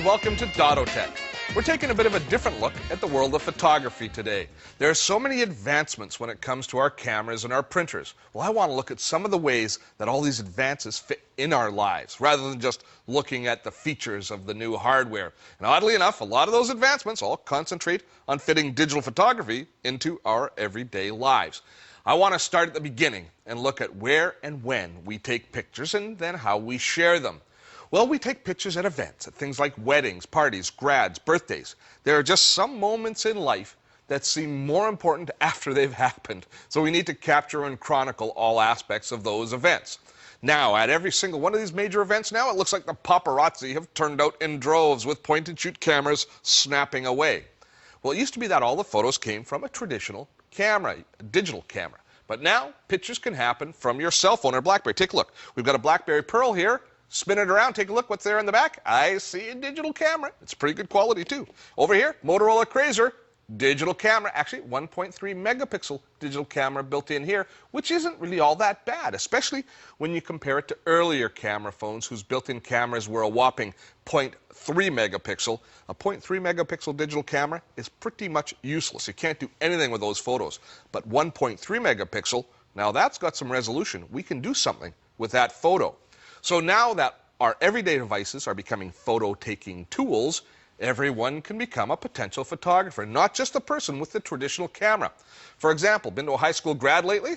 and welcome to Dotto Tech. We're taking a bit of a different look at the world of photography today. There are so many advancements when it comes to our cameras and our printers. Well, I want to look at some of the ways that all these advances fit in our lives, rather than just looking at the features of the new hardware. And oddly enough, a lot of those advancements all concentrate on fitting digital photography into our everyday lives. I want to start at the beginning and look at where and when we take pictures and then how we share them. Well, we take pictures at events, at things like weddings, parties, grads, birthdays. There are just some moments in life that seem more important after they've happened. So we need to capture and chronicle all aspects of those events. Now, at every single one of these major events now, it looks like the paparazzi have turned out in droves with point-and-shoot cameras snapping away. Well, it used to be that all the photos came from a traditional camera, a digital camera. But now, pictures can happen from your cell phone or BlackBerry. Take a look. We've got a BlackBerry Pearl here. Spin it around, take a look what's there in the back. I see a digital camera. It's pretty good quality too. Over here, Motorola Razr, digital camera. Actually, 1.3 megapixel digital camera built in here, which isn't really all that bad, especially when you compare it to earlier camera phones whose built-in cameras were a whopping 0.3 megapixel. A 0.3 megapixel digital camera is pretty much useless. You can't do anything with those photos. But 1.3 megapixel, now that's got some resolution. We can do something with that photo. So now that our everyday devices are becoming photo-taking tools, everyone can become a potential photographer, not just the person with the traditional camera. For example, been to a high school grad lately?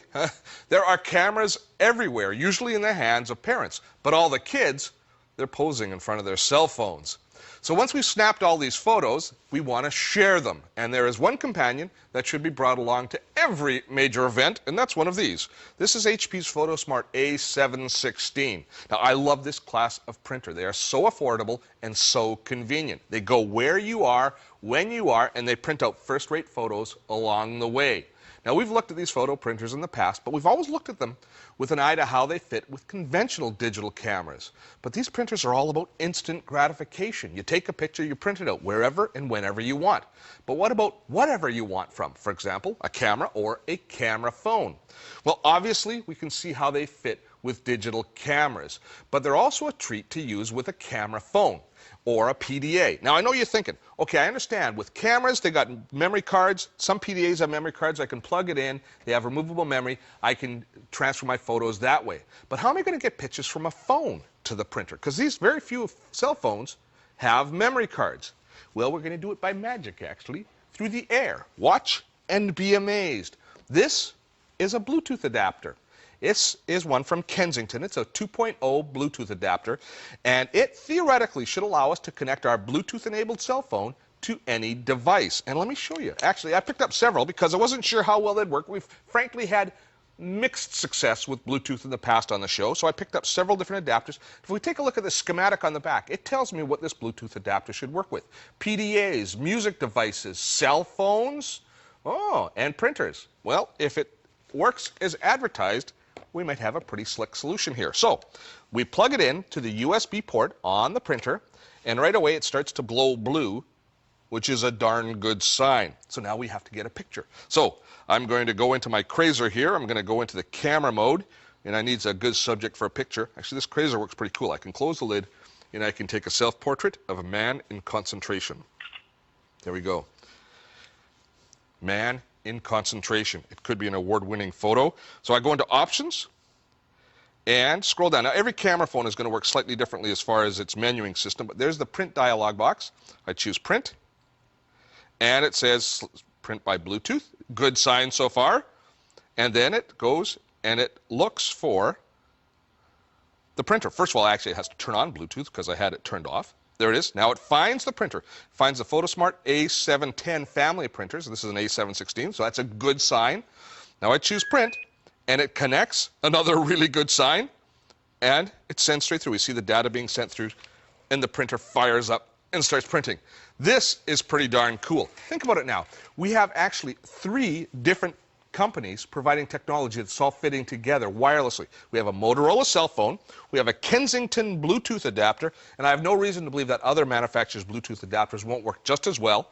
There are cameras everywhere, usually in the hands of parents. But all the kids, they're posing in front of their cell phones. So once we've snapped all these photos, we want to share them. And there is one companion that should be brought along to every major event, and that's one of these. This is HP's Photosmart A716. Now, I love this class of printer. They are so affordable and so convenient. They go where you are, when you are, and they print out first-rate photos along the way. Now, we've looked at these photo printers in the past, but we've always looked at them with an eye to how they fit with conventional digital cameras. But these printers are all about instant gratification. You take a picture, you print it out wherever and whenever you want. But what about whatever you want from, for example, a camera or a camera phone? Well, obviously, we can see how they fit with digital cameras, but they're also a treat to use with a camera phone or a PDA. Now, I know you're thinking, okay, I understand. With cameras, they got memory cards. Some PDAs have memory cards. I can plug it in. They have removable memory. I can transfer my photos that way. But how am I going to get pictures from a phone to the printer? Because these very few cell phones have memory cards. Well, we're going to do it by magic, actually, through the air. Watch and be amazed. This is a Bluetooth adapter. This is one from Kensington. It's a 2.0 Bluetooth adapter, and it theoretically should allow us to connect our Bluetooth-enabled cell phone to any device. And let me show you. Actually, I picked up several because I wasn't sure how well they'd work. We've frankly had mixed success with Bluetooth in the past on the show, so I picked up several different adapters. If we take a look at the schematic on the back, it tells me what this Bluetooth adapter should work with. PDAs, music devices, cell phones, and printers. Well, if it works as advertised, we might have a pretty slick solution here. So we plug it in to the USB port on the printer, and right away it starts to glow blue, which is a darn good sign. So now we have to get a picture. So I'm going to go into my Razr here. I'm going to go into the camera mode, and I need a good subject for a picture. Actually, this Razr works pretty cool. I can close the lid, and I can take a self-portrait of a man in concentration. There we go. Man in concentration. It could be an award-winning photo. So I go into options and scroll down. Now, every camera phone is going to work slightly differently as far as its menuing system, but there's the print dialog box. I choose print, and it says print by Bluetooth. Good sign so far. And then it goes and it looks for the printer. First of all, actually, it has to turn on Bluetooth because I had it turned off. There it is. Now it finds the printer. Finds the Photosmart A710 family of printers. This is an A716, so that's a good sign. Now I choose print, and it connects. Another really good sign. And it sends straight through. We see the data being sent through, and the printer fires up and starts printing. This is pretty darn cool. Think about it now. We have actually 3 different companies providing technology that's all fitting together wirelessly. We have a Motorola cell phone, we have a Kensington Bluetooth adapter, and I have no reason to believe that other manufacturers' Bluetooth adapters won't work just as well,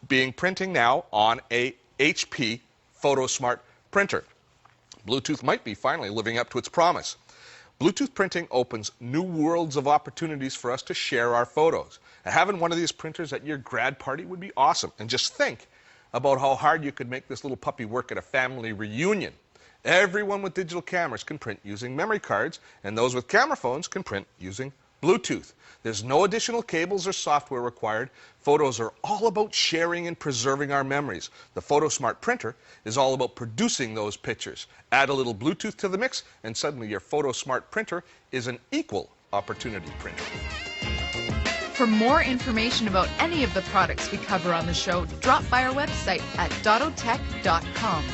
being printing now on a HP Photosmart printer. Bluetooth might be finally living up to its promise. Bluetooth printing opens new worlds of opportunities for us to share our photos. And having one of these printers at your grad party would be awesome. And just think about how hard you could make this little puppy work at a family reunion. Everyone with digital cameras can print using memory cards, and those with camera phones can print using Bluetooth. There's no additional cables or software required. Photos are all about sharing and preserving our memories. The Photosmart printer is all about producing those pictures. Add a little Bluetooth to the mix, and suddenly your Photosmart printer is an equal opportunity printer. For more information about any of the products we cover on the show, drop by our website at dottotech.com.